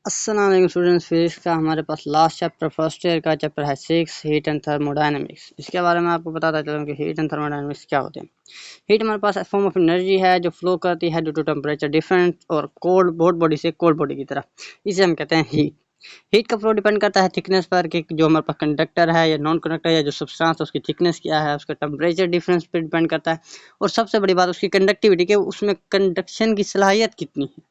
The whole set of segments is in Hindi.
अस्सलाम वालेकुम स्टूडेंट्स। फिजिक्स का हमारे पास लास्ट चैप्टर फर्स्ट ईयर का चैप्टर है 6 हीट एंड थर्मोडायनेमिक्स। इसके बारे में आपको बताता चलूँ कि हीट एंड थर्मोडायनेमिक्स क्या होते हैं। हीट हमारे पास फॉर्म ऑफ एनर्जी है जो फ्लो करती है ड्यू टू टेम्परेचर डिफरेंस और कोल्ड हॉट बॉडी से कोल्ड बॉडी की तरफ। इसे हम कहते हैं हीट। हीट का फ्लो डिपेंड करता है थिकनेस पर कि जो हमारे पास कंडक्टर है या नॉन कंडक्टर है, जो सब्सटेंस उसकी थिकनेस क्या है, उसका टेम्परेचर डिफरेंस पर डिपेंड करता है। और सबसे बड़ी बात उसकी कंडक्टिविटी के उसमें कंडक्शन की सलाहियत कितनी है।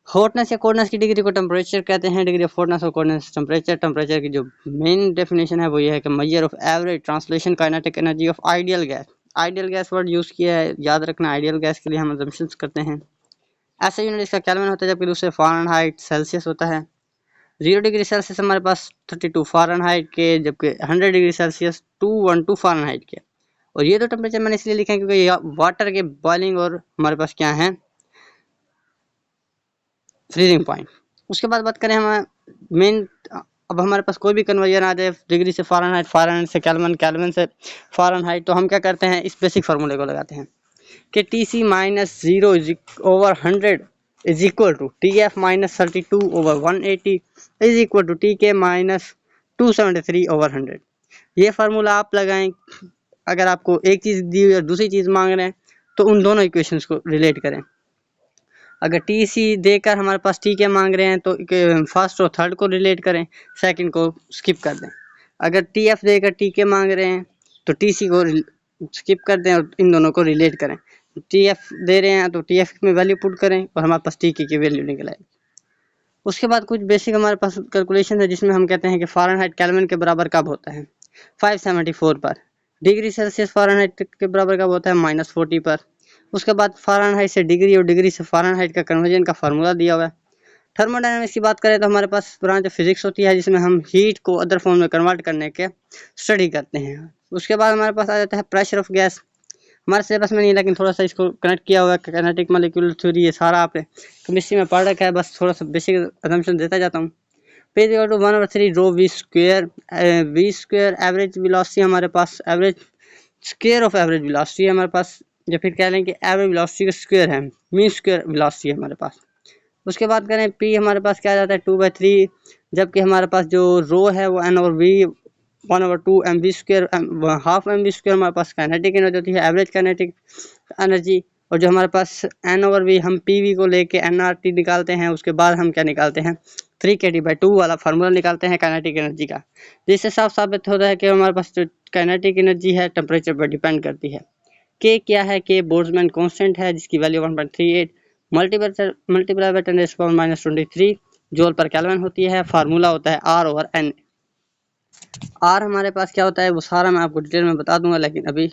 हॉटनेस या कोल्डनेस की डिग्री को टेम्परेचर कहते हैं। डिग्री ऑफ हॉटनेस और कोल्डनेस टेम्परेचर। टेम्परेचर की जो मेन डेफिनेशन है वो ये है कि measure of average translation kinetic energy of ideal gas. Ideal gas word use किया है, याद रखना। आइडियल गैस के लिए हम अजम्पशंस करते हैं। ऐसा यूनिट इसका केल्विन होता है, जबकि दूसरे फ़ारेनहाइट सेल्सियस होता है। 0 डिग्री सेल्सियस हमारे पास 32 फ़ारेनहाइट के, जबकि 100 डिग्री सेल्सियस 212 फ़ारेनहाइट के। और ये तो टेम्परेचर मैंने इसलिए लिखा है क्योंकि वाटर के बॉइलिंग और हमारे पास क्या है, फ्रीजिंग पॉइंट। उसके बाद बात करें हम मेन, अब हमारे पास कोई भी कन्वर्जन आ जाए डिग्री से फ़ारेनहाइट, फ़ारेनहाइट से केल्विन, केल्विन से फ़ारेनहाइट, तो हम क्या करते हैं, इस बेसिक फार्मूले को लगाते हैं कि TC minus 0 over 100 is equal to TF minus 32 over 180 is equal to TK minus 273 over 100। ये फार्मूला आप लगाएं। अगर आपको एक चीज़ दी हुई और दूसरी चीज़ मांग रहे हैं तो उन दोनों इक्वेशंस को रिलेट करें। अगर TC देकर हमारे पास TK मांग रहे हैं तो फर्स्ट और थर्ड को रिलेट करें, सेकंड को स्किप कर दें। अगर TF देकर TK मांग रहे हैं तो TC को स्किप कर दें और इन दोनों को रिलेट करें। TF दे रहे हैं तो TF में वैल्यू पुट करें और हमारे पास TK की वैल्यू निकल आएगी। उसके बाद कुछ बेसिक हमारे पास कैलकुलेशन है जिसमें हम कहते हैं कि फ़ारेनहाइट केल्विन के बराबर कब होता है, 574 पर। डिग्री सेल्सियस फ़ारेनहाइट के बराबर कब होता है, -40 पर। उसके बाद फ़ारेनहाइट से डिग्री और डिग्री से फ़ारेनहाइट का कन्वर्जन का फार्मूला दिया हुआ है। थर्मोडायनामिक्स की बात करें तो हमारे पास ब्रांच ऑफ फिजिक्स होती है जिसमें हम हीट को अदर फॉर्म में कन्वर्ट करने के स्टडी करते हैं। उसके बाद हमारे पास आ जाता है प्रेशर ऑफ गैस। हमारे सिलेबस में नहीं, लेकिन थोड़ा सा इसको कनेक्ट किया हुआ है। काइनेटिक मॉलिक्यूलर थ्योरी, ये सारा आपने केमिस्ट्री में पढ़ रखा है, बस थोड़ा सा बेसिक असम्पशन देता जाता हूँ। P is equal to 1/3 rho V square. V square average velocity, हमारे पास average square of average velocity है हमारे पास, या फिर कह लें कि एवरेज वेलोसिटी का स्क्वायर है, मीन स्क्वायर वेलोसिटी है हमारे पास। उसके बाद करें पी, हमारे पास क्या आ जाता है 2/3, जबकि हमारे पास जो रो है वो n और v 1/2 mv square, half mv square हमारे पास काइनेटिक एनर्जी होती है, एवरेज काइनेटिक एनर्जी। और जो हमारे पास n/v, हम pv को लेके nRT निकालते हैं। उसके बाद हम क्या निकालते हैं, 3kT/2 वाला फार्मूला निकालते हैं काइनेटिक एनर्जी का, जिससे साफ साबित होता है कि हमारे पास जो काइनेटिक एनर्जी है टेम्परेचर पर डिपेंड करती है। के क्या है, के बोल्ट्जमैन कांस्टेंट है जिसकी value 1.38 multiply by 10⁻⁻23 joule per kelvin होती है। फार्मूला होता है R/N। आर हमारे पास क्या होता है वो सारा मैं आपको डिटेल में बता दूंगा, लेकिन अभी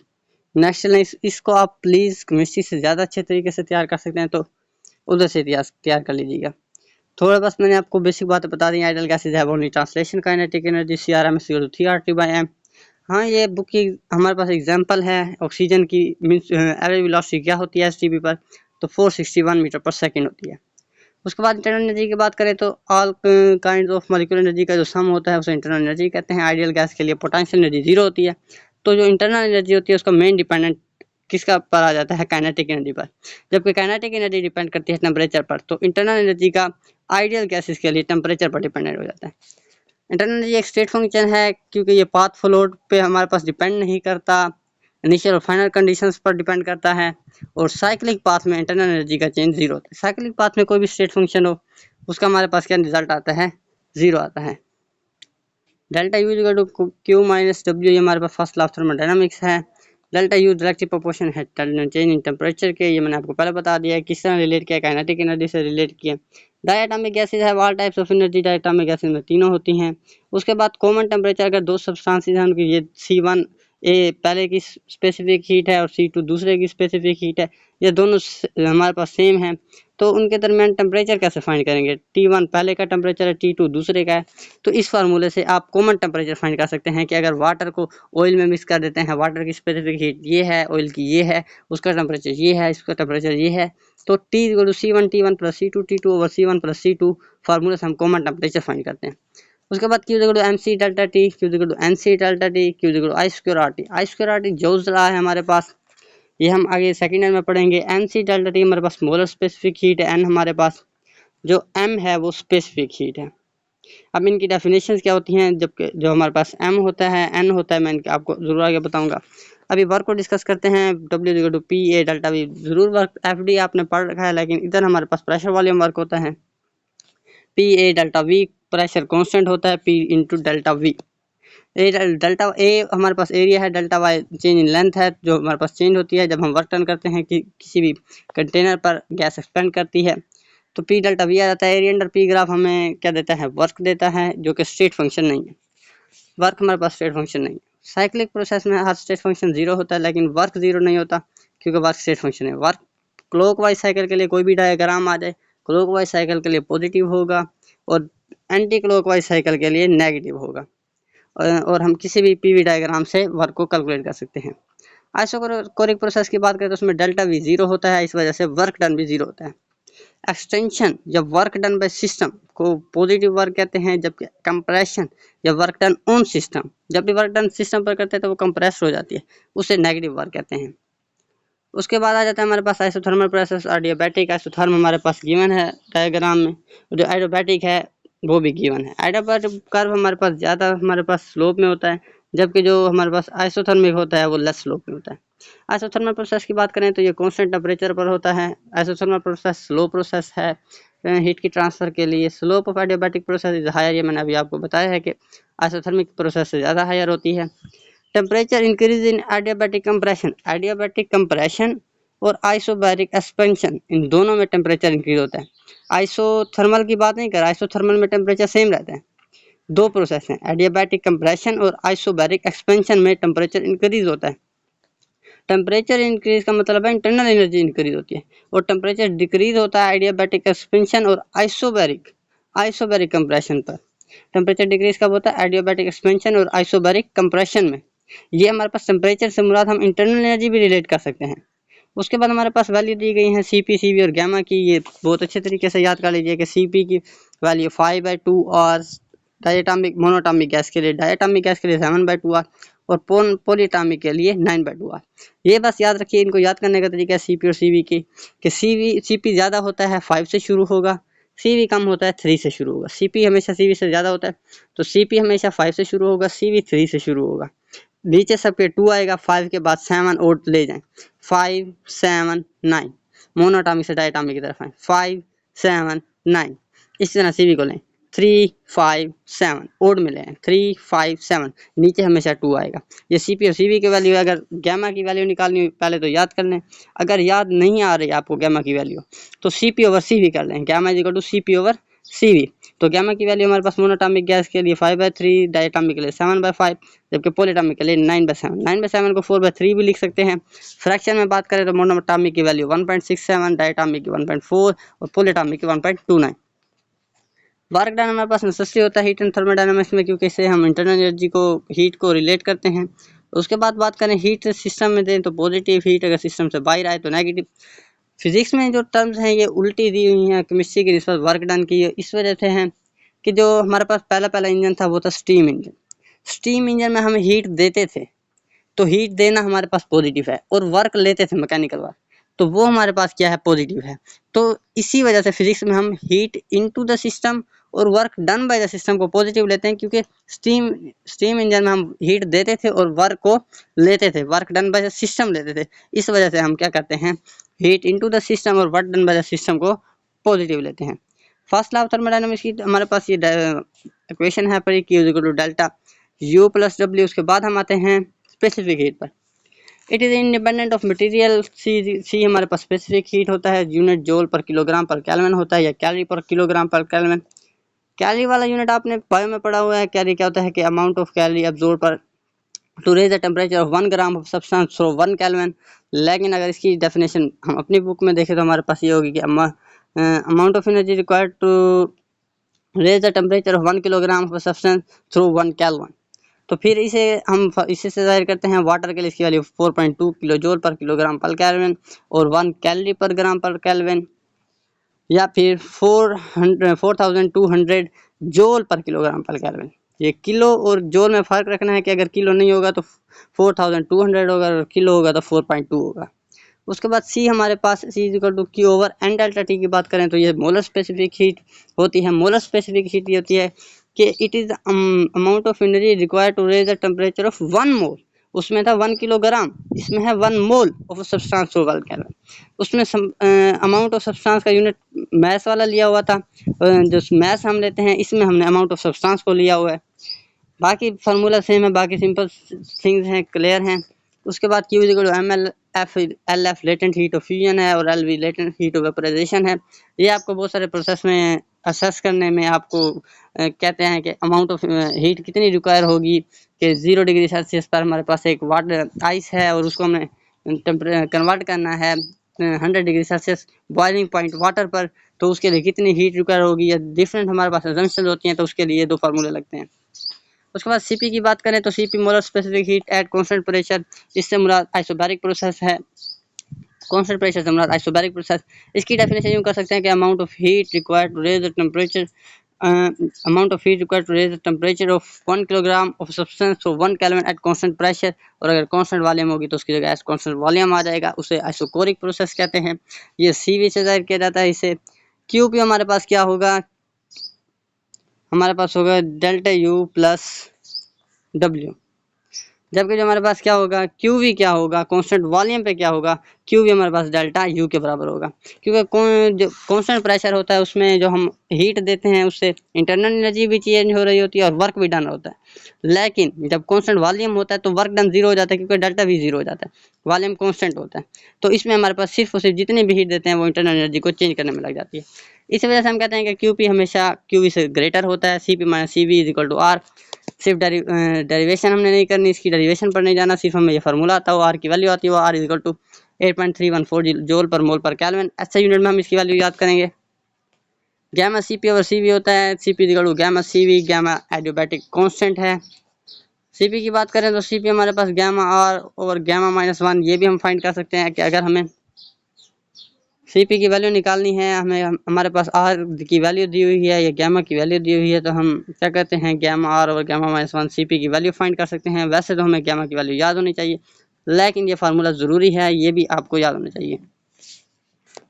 नेक्स्ट इसको आप प्लीज़ केमिस्ट्री से ज़्यादा अच्छे तरीके से तैयार कर सकते हैं तो उधर से तैयार कर लीजिएगा। थोड़ा बस मैंने आपको बेसिक बातें बता दी। Ideal gases have only translation kinetic energy CRM = 3RT/m। हाँ, ये बुक की हमारे पास एग्जांपल है। ऑक्सीजन की मींस एवरेज वेलोसिटी क्या होती है STP पर, तो 461 मीटर पर सेकंड होती है। उसके बाद इंटरनल एनर्जी की बात करें तो all kind of molecular energy का जो सम होता है उसे इंटरनल एनर्जी कहते हैं। आइडियल गैस के लिए पोटेंशियल एनर्जी 0 होती है, तो जो इंटरनल एनर्जी होती है उसका मेन डिपेंडेंट किसका पर आ जाता है, काइनेटिक एनर्जी पर, जबकि काइनेटिक एनर्जी डिपेंड करती है टेम्परेचर पर। तो इंटरनल एनर्जी का आइडियल गैसेस के लिए टेम्परेचर पर डिपेंडेंट हो जाता है। इंटरनल एनर्जी एक स्टेट फंक्शन है क्योंकि ये पाथ फ्लोट पे हमारे पास डिपेंड नहीं करता, इनिशियल और फाइनल कंडीशंस पर डिपेंड करता है। और साइक्लिक पाथ में इंटरनल एनर्जी का चेंज 0 होता है। साइक्लिक पाथ में कोई भी स्टेट फंक्शन हो उसका हमारे पास क्या रिजल्ट आता है, 0 आता है। Delta U equal to Q minus W, ये हमारे पास फर्स्ट लॉ ऑफ थर्मोडायनामिक्स है। डेल्टा यू डायरेक्टली प्रोपोर्शन है चेंज इन टेम्परेचर के, ये मैंने आपको पहले बता दिया है। किस तरह रिलेट किया, काइनेटिक एनर्जी से रिलेट किया। डायटोमिक गैसेज है all types of energy, diatomic gases में तीनों होती हैं। उसके बाद कॉमन टेम्परेचर, अगर दो सब्सटेंसेस हैं उनकी, ये C1 ए पहले की स्पेसिफिक हीट है और C2 दूसरे की स्पेसिफिक हीट है, ये दोनों हमारे पास सेम है, तो उनके दरमियान टेम्परेचर कैसे फाइंड करेंगे। T1 पहले का टेम्परेचर है, T2 दूसरे का है, तो इस फार्मूले से आप कॉमन टेम्परेचर फाइंड कर सकते हैं कि अगर वाटर को ऑयल में मिक्स कर देते हैं, वाटर की स्पेसिफिक हीट ये है, ऑयल की ये है, उसका टेम्परेचर ये है, इसका टेम्परेचर ये है, तो T = C1 T1 + C2 T2 over C1 + C2 फार्मूले से हम कॉमन टेम्परेचर फाइंड करते हैं। उसके बाद Q = MC delta T, Q = NC delta T, Q = I²RT। I²RT जोल्स law है हमारे पास, ये हम आगे सेकेंड ईयर में पढ़ेंगे। MC डेल्टा T हमारे पास मोलर स्पेसिफिक हीट है, N हमारे पास जो m है वो स्पेसिफिक हीट है। अब इनकी डेफिनेशंस क्या होती हैं, जबकि जो हमारे पास m होता है n होता है, मैं आपको ज़रूर आगे बताऊंगा। अभी वर्क को डिस्कस करते हैं। W P A delta V, ज़रूर वर्क FD आपने पढ़ रखा है, लेकिन इधर हमारे पास प्रेशर वॉल्यूम वर्क होता है। P A delta V pressure constant होता है, P into delta V। Delta A हमारे पास एरिया है, delta Y change in length है जो हमारे पास चेंज होती है जब हम वर्क डन करते हैं कि किसी भी कंटेनर पर गैस एक्सपेंड करती है। तो पी डेल्टा वी आ जाता है। एरिया अंडर पी ग्राफ हमें क्या देता है, वर्क देता है, जो कि स्टेट फंक्शन नहीं है। वर्क हमारे पास स्टेट फंक्शन नहीं है। साइक्लिक प्रोसेस में हर स्टेट फंक्शन जीरो होता है, लेकिन वर्क जीरो नहीं होता क्योंकि वर्क स्टेट फंक्शन है। वर्क क्लॉकवाइज साइकिल के लिए कोई भी डायग्राम आ जाए, क्लॉकवाइज साइकिल के लिए पॉजिटिव होगा और एंटी क्लॉकवाइज साइकिल के लिए नेगेटिव होगा। और हम किसी भी पीवी डायग्राम से वर्क को कैलकुलेट कर सकते हैं। आइसोकोरिक प्रोसेस की बात करें तो उसमें डेल्टा वी जीरो होता है, इस वजह से वर्क डन भी जीरो होता है। एक्सटेंशन जब वर्क डन बाय सिस्टम को पॉजिटिव वर्क कहते हैं, जबकि कंप्रेशन जब वर्क डन ऑन सिस्टम, जब भी वर्क डन सिस्टम पर करते हैं तो वो कंप्रेस हो जाती है, उसे नेगेटिव वर्क कहते हैं। उसके बाद आ जाता है हमारे पास आइसोथर्मल प्रोसेस। एडियाबैटिक आइसोथर्म हमारे पास गिवन है डायग्राम में, जो एडियाबैटिक है वो भी गिवन है। एडियाबैटिक कर्व हमारे पास ज़्यादा हमारे पास स्लोप में होता है, जबकि जो हमारे पास आइसोथर्मिक होता है वो लेस स्लोप में होता है। आइसोथर्मल प्रोसेस की बात करें तो ये कांस्टेंट टेम्परेचर पर होता है। आइसोथर्मल प्रोसेस स्लो प्रोसेस है हीट की ट्रांसफर के लिए। Slope of adiabatic process is higher, ये मैंने अभी आपको बताया है कि आइसोथर्मिक प्रोसेस से ज़्यादा हायर होती है। Temperature increase in adiabatic compression, adiabatic compression और आइसोबैरिक एक्सपेंशन, इन दोनों में टेम्परेचर इंक्रीज होता है। आइसोथर्मल की बात नहीं कर, आइसोथर्मल में टेम्परेचर सेम रहता है। दो प्रोसेस हैं, एडियाबैटिक कंप्रेशन और आइसोबैरिक एक्सपेंशन में टेम्परेचर इंक्रीज होता है। टेम्परेचर इंक्रीज का मतलब है इंटरनल एनर्जी इंक्रीज होती है, और टेम्परेचर डिक्रीज होता है एडियाबैटिक एक्सपेंशन और आइसोबैरिक कंप्रेशन पर। टेम्परेचर डिक्रीज कब होता है, एडियाबैटिक एक्सपेंशन और आइसोबैरिक कंप्रेशन में। ये हमारे पास टेम्परेचर से मुराद हम इंटरनल एनर्जी भी रिलेट कर सकते हैं। उसके बाद हमारे पास वैल्यू दी गई है CP, CV और गैमा की। ये बहुत अच्छे तरीके से याद कर लीजिए कि CP की वैल्यू 5/2 और डायटोमिक मोनोटोमिक गैस के लिए 7/2 आर और पॉलीटॉमिक के लिए 9/2 आर। ये बस याद रखिए, इनको याद करने का तरीका है CP और CV की, कि CP ज़्यादा होता है 5 से शुरू होगा, CV कम होता है 3 से शुरू होगा। CP हमेशा CV से ज़्यादा होता है, तो CP हमेशा 5 से शुरू होगा, CV 3 से शुरू होगा। नीचे सबके 2 आएगा, 5 के बाद 7 और ले जाएं, 5 7 9। मोनोटॉमिक से डायटोमिक की तरफ आए, 5 7 9। इस तरह CV को लें, 3 5 7 ओड में लें, 3 5 7, नीचे हमेशा 2 आएगा। ये CP और CV की वैल्यू है। अगर गैमा की वैल्यू निकालनी हो पहले तो याद कर लें, अगर याद नहीं आ रही आपको गैमा की वैल्यू तो CP ओवर CV कर लें। Gamma is equal to CP over CV। तो गैमा की वैल्यू हमारे पास मोनोटॉमिक गैस के लिए 5/3, डायटोमिक के लिए 7/5, जबकि पॉलीटॉमिक के लिए 9/7। 9/7 को 4/3 भी लिख सकते हैं। फ्रैक्शन में बात करें तो मोनोटॉमिक की वैल्यू 1.67, डायटोमिक की 1.4 और पॉलीटॉमिक की 1.29। वर्क डन हमारे पास नेसेसरी होता है हीट एंड थर्मोडायनामिक्स में, क्योंकि इससे हम इंटरनल एनर्जी को हीट को रिलेट करते हैं। उसके बाद बात करें हीट सिस्टम में दें तो पॉजिटिव हीट, अगर सिस्टम से बाहर आए तो नेगेटिव। फिजिक्स में जो टर्म्स हैं ये उल्टी दी हुई हैं केमिस्ट्री की निस्बत वर्क डन की, इस वजह से हैं कि जो हमारे पास पहला इंजन था वो था स्टीम इंजन। स्टीम इंजन में हम हीट देते थे, तो हीट देना हमारे पास पॉजिटिव है, और वर्क लेते थे मैकेनिकल वर्क, तो वो हमारे पास क्या है, पॉजिटिव है। तो इसी वजह से फिजिक्स में हम हीट इनटू द सिस्टम और work done by the system को पॉजिटिव लेते हैं, क्योंकि स्टीम इंजन में हम हीट देते थे और वर्क को लेते थे, work done by the system लेते थे। इस वजह से हम क्या करते हैं, हीट इनटू द सिस्टम और work done by the system को पॉजिटिव लेते हैं। फर्स्ट लॉ ऑफ थर्मोडायनामिक्स की हमारे पास ये इक्वेशन है पर Q equal to delta U plus W। उसके बाद हम आते हैं स्पेसिफिक हीट पर। It is independent of material. C हमारे पास स्पेसिफिक हीट होता है, unit joule per kilogram per kelvin होता है, या calorie per kilogram per kelvin. Calorie वाला यूनिट आपने बायो में पढ़ा हुआ है। कैलोरी क्या होता है कि amount of calorie absorb per to raise the temperature of 1 gram of substance through 1 kelvin. लेकिन अगर इसकी डेफिनेशन हम अपनी बुक में देखें तो हमारे पास ये होगी कि amount of energy required to raise the temperature of 1 kilogram of substance through 1 kelvin. तो फिर इसे से जाहिर करते हैं। वाटर के लिए इसकी value 4.2 kilo joule per kilogram per kelvin और 1 कैलोरी पर ग्राम पर केल्विन, या फिर 4200 joule per kilogram per kelvin. ये किलो और जूल में फ़र्क रखना है कि अगर किलो नहीं होगा तो 4200 होगा, अगर किलो होगा तो 4.2 होगा। उसके बाद सी हमारे पास C is equal to Q over N delta T की बात करें तो ये मोलर स्पेसिफिक हीट होती है। मोलर स्पेसिफिक हीट ये होती है कि it is amount of energy required to raise the temperature of 1 mole. उसमें था 1 किलोग्राम, इसमें है 1 mole of substance to 1 kelvin. उसमें अमाउंट ऑफ सब्सटेंस का यूनिट मैस वाला लिया हुआ था, जो मैस हम लेते हैं इसमें हमने अमाउंट ऑफ सब्सटेंस को लिया हुआ है। बाकी फार्मूला सेम है, बाकी सिंपल थिंग्स हैं, क्लियर हैं। उसके बाद Q equal to ML latent heat of fusion है और LV latent heat of vaporisation है। ये आपको बहुत सारे प्रोसेस में असेस करने में आपको कहते हैं कि अमाउंट ऑफ हीट कितनी रिक्वायर होगी कि 0 डिग्री सेल्सियस पर हमारे पास एक वाटर आइस है और उसको हमने कन्वर्ट करना है 100 degree Celsius boiling point water पर, तो उसके लिए कितनी हीट रिक्वायर होगी या डिफरेंट हमारे पास असम्पशंस होती हैं, तो उसके लिए 2 फार्मूले लगते हैं। उसके बाद सीपी की बात करें तो CP molar specific heat at constant pressure, इससे मुराद आइसोबैरिक प्रोसेस है। कांस्टेंट प्रेशर से मुराद आइसोबैरिक प्रोसेस। इसकी डेफिनेशन यूं कर सकते हैं कि amount of heat required to raise the temperature of 1 kilogram of substance to 1 kelvin at constant pressure, और अगर कांस्टेंट वॉल्यूम होगी तो उसकी जगह कांस्टेंट वॉल्यूम आ जाएगा, उसे आइसोकोरिक प्रोसेस कहते हैं। ये सीवी से जाहिर किया जाता है इसे। क्यूपी हमारे पास क्या होगा, हमारे पास होगा डेल्टा यू प्लस डब्ल्यू, जबकि जो हमारे पास क्या होगा क्यू वी क्या होगा, कांस्टेंट वॉल्यूम पे क्या होगा, क्यू वी हमारे पास डेल्टा यू के बराबर होगा। क्योंकि जो कांस्टेंट प्रेशर होता है उसमें जो हम हीट देते हैं उससे इंटरनल एनर्जी भी चेंज हो रही होती है और वर्क भी डन होता है, लेकिन जब कांस्टेंट वॉल्यूम होता है तो वर्क डन 0 हो जाता है क्योंकि डेल्टा भी 0 हो जाता है, वॉल्यूम कांस्टेंट होता है। तो इसमें हमारे पास सिर्फ और सिर्फ जितनी भी हीट देते हैं वो इंटरनल एनर्जी को चेंज करने में लग जाती है। इस वजह से हम कहते हैं कि क्यू पी हमेशा क्यू वी से ग्रेटर होता है। C P minus C V is equal to R. सिर्फ डेरिवेशन हमने नहीं करनी, इसकी डेरिवेशन पर नहीं जाना, सिर्फ हमें ये फार्मूला आता है, आर की वैल्यू आती है, वो R is equal to 8.314 joule per mole पर केल्विन। ऐसे यूनिट में हम इसकी वैल्यू याद करेंगे। Gamma C P over C V होता है, C P is equal to gamma C V, gamma adiabatic constant है। सी पी की बात करें तो सी पी हमारे पास gamma R over gamma minus 1, ये भी हम फाइंड कर सकते हैं कि अगर हमें सीपी की वैल्यू निकालनी है, हमें हमारे पास आर की वैल्यू दी हुई है या गैमा की वैल्यू दी हुई है, तो हम क्या कहते हैं गैमा आर और गैमा माइनस 1 सीपी की वैल्यू फाइंड कर सकते हैं। वैसे तो हमें गैमा की वैल्यू याद होनी चाहिए, लेकिन ये फार्मूला ज़रूरी है, ये भी आपको याद होना चाहिए।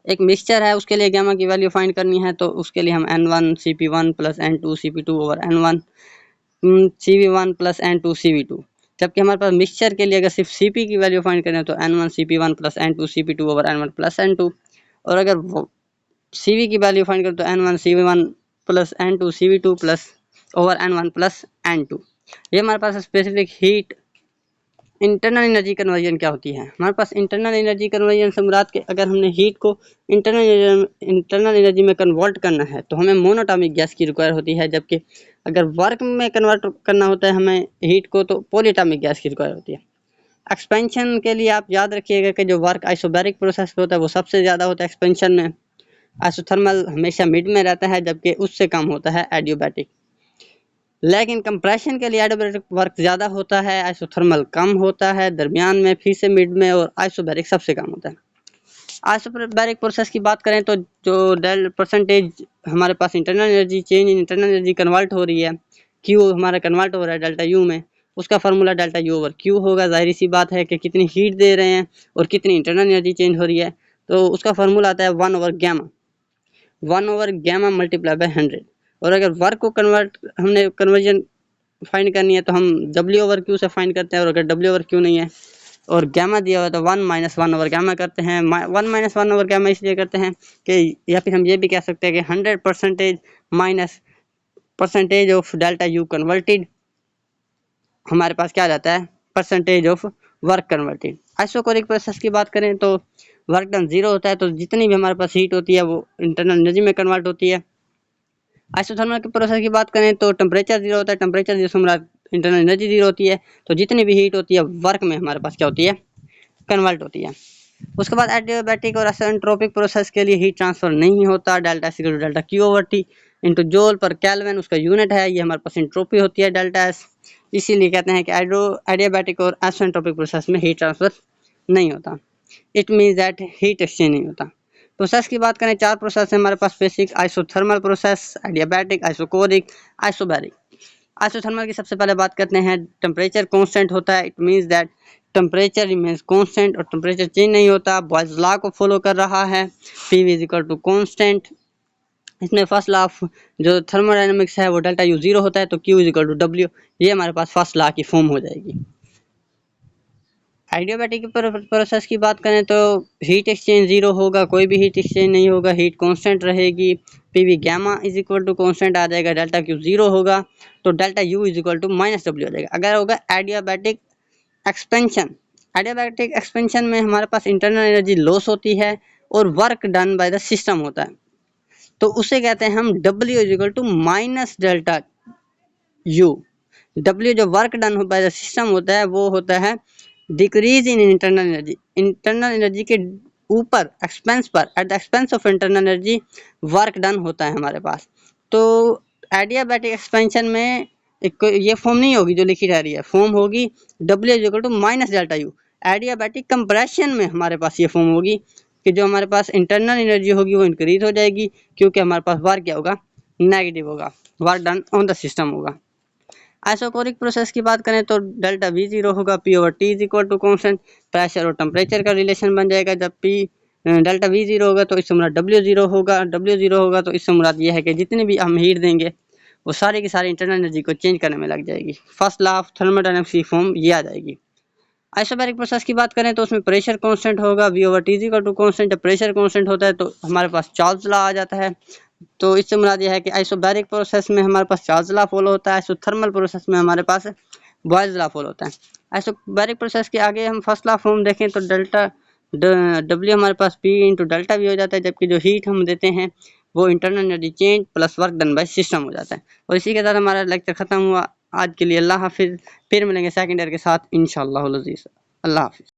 एक मिक्सचर है, उसके लिए गैमा की वैल्यू फाइंड करनी है, तो उसके लिए हम N1 CP1 plus N2 CP2 over N1 CV1 plus N2 CV2। जबकि हमारे पास मिक्सचर के लिए अगर सिर्फ CP की वैल्यू फाइंड करें तो N1 CP1 plus N2 CP2 over N1 plus N2, और अगर CV की वैल्यू फाइंड करें तो N1 CV1 plus N2 CV2 plus over N1 plus N2। ये हमारे पास specific heat internal energy conversion क्या होती है। हमारे पास इंटरनल एनर्जी कन्वर्जन से मुराद के अगर हमने हीट को इंटरनल एनर्जी में कन्वर्ट करना है तो हमें मोनोटॉमिक गैस की रिक्वायर होती है, जबकि अगर वर्क में कन्वर्ट करना होता है हमें हीट को तो पॉलीटॉमिक गैस की रिक्वायर होती है। एक्सपेंशन के लिए आप याद रखिएगा कि जो वर्क आइसोबैरिक प्रोसेस होता है वो सबसे ज़्यादा होता है एक्सपेंशन में, आइसोथर्मल हमेशा मिड में रहता है, जबकि उससे कम होता है एडियोबैटिक। लेकिन कंप्रेशन के लिए एडियोबैटिक वर्क ज़्यादा होता है, आइसोथर्मल कम होता है, दरमियान में फिर से मिड में, और आइसोबैरिक सबसे कम होता है। आइसोबैरिक प्रोसेस की बात करें तो जो डेल परसेंटेज हमारे पास internal energy change in internal energy convert हो रही है, क्यू हमारा कन्वर्ट हो रहा है डेल्टा यू में, उसका formula delta U over Q होगा। जाहिर सी बात है कि कितनी हीट दे रहे हैं और कितनी इंटरनल एनर्जी चेंज हो रही है, तो उसका फार्मूला आता है 1 ओवर गैमा मल्टीप्लाई बाय 100। और अगर वर्क को हमने कन्वर्जन फाइंड करनी है तो हम W ओवर क्यू से फाइंड करते हैं, और अगर W ओवर क्यू नहीं है और गैमा दिया हुआ तो 1 माइनस 1 ओवर गैमा करते हैं। 1 माइनस 1 ओवर गैमा इसलिए करते हैं कि, या फिर हम ये भी कह सकते हैं कि 100% minus percentage of delta U converted हमारे पास क्या जाता है percentage of work converted. Isochoric process की बात करें तो वर्क डन 0 होता है, तो जितनी भी हमारे पास हीट होती है वो इंटरनल एनर्जी में कन्वर्ट होती है। आइसोथर्मल के प्रोसेस की बात करें तो टेम्परेचर 0 होता है, टेम्परेचर 0 से हमारा इंटरनल एनर्जी 0 होती है, तो जितनी भी हीट होती है वर्क में हमारे पास क्या होती है कन्वर्ट होती है। उसके बाद एडियाबैटिक और आइसेंट्रोपिक प्रोसेस के लिए हीट ट्रांसफर नहीं होता। Delta S equal to delta Q over T into joule per kelvin उसका यूनिट है, ये हमारे पास एंट्रोपी होती है डेल्टा एस। इसीलिए कहते हैं कि एडियाबैटिक और आइसेंट्रोपिक प्रोसेस में हीट ट्रांसफर नहीं होता। It means that heat exchange नहीं होता। प्रोसेस की बात करें 4 प्रोसेस है हमारे पास basic, isothermal process, adiabatic, isochoric, isobaric. Isothermal की सबसे पहले बात करते हैं, टेम्परेचर कांस्टेंट होता है। It means that temperature remains constant, और टेम्परेचर चेंज नहीं होता, बॉयल्स लॉ को फॉलो कर रहा है, PV is equal to constant. इसमें फर्स्ट लॉ ऑफ जो थर्मोडायनेमिक्स है वो डेल्टा यू 0 होता है, तो Q is equal to W, ये हमारे पास फर्स्ट लॉ की फॉर्म हो जाएगी। एडियाबैटिक प्रोसेस की बात करें तो हीट एक्सचेंज 0 होगा, कोई भी हीट एक्सचेंज नहीं होगा, हीट कांस्टेंट रहेगी, PV gamma is equal to constant आ जाएगा, डेल्टा Q 0 होगा, तो delta U is equal to minus W हो जाएगा। अगर होगा एडियाबैटिक एक्सपेंशन, एडियाबैटिक एक्सपेंशन में हमारे पास इंटरनल एनर्जी लॉस होती है और work done by the system होता है, तो उसे कहते हैं हम W is equal to minus delta U। W जो work done by the system होता है वो होता है decrease in internal energy, internal energy के ऊपर एक्सपेंस पर, at the expense of internal energy work done होता है हमारे पास। तो एडियाबैटिक एक्सपेंशन में एक ये फॉर्म नहीं होगी जो लिखी जा रही है, फॉर्म होगी W is equal to minus delta U। Adiabatic compression में हमारे पास ये फॉर्म होगी कि जो हमारे पास इंटरनल एनर्जी होगी वो इंक्रीज हो जाएगी, क्योंकि हमारे पास वर्क क्या होगा, नेगेटिव होगा, work done on the system होगा। आइसोकोरिक प्रोसेस की बात करें तो डेल्टा V0 होगा, P over T is equal to constant, pressure और टेम्परेचर का रिलेशन बन जाएगा। जब P डेल्टा V0 होगा तो इससे मुराद W0 होगा, W0 होगा तो इससे मुराद ये है कि जितनी भी हम हीट देंगे वो सारी की सारी इंटरनल एनर्जी को चेंज करने में लग जाएगी। फर्स्ट लॉ ऑफ थर्मोडायनेमिक्स की फॉर्म ये आ जाएगी। आइसोबैरिक प्रोसेस की बात करें तो उसमें प्रेशर कांस्टेंट होगा, V over T is equal to constant. जब प्रेशर कांस्टेंट होता है तो हमारे पास चार्ल्स लॉ आ जाता है, तो इससे मुराद यह है कि आइसोबैरिक प्रोसेस में हमारे पास चार्ल्स लॉ फॉलो होता है, आइसोथर्मल प्रोसेस में हमारे पास बॉयल्स लॉ फॉलो होता है। आइसोबैरिक प्रोसेस के आगे हम फर्स्ट लॉ फॉर्म देखें तो डेल्टा W हमारे पास P इंटू डेल्टा V हो जाता है, जबकि जो हीट हम देते हैं वो internal energy change plus work done by system हो जाता है। और इसी के साथ हमारा लेक्चर खत्म हुआ आज के लिए। अल्लाह हाफिज़, फिर मिलेंगे सेकंड ईयर के साथ इंशाअल्लाह। अल्लाह हाफिज़।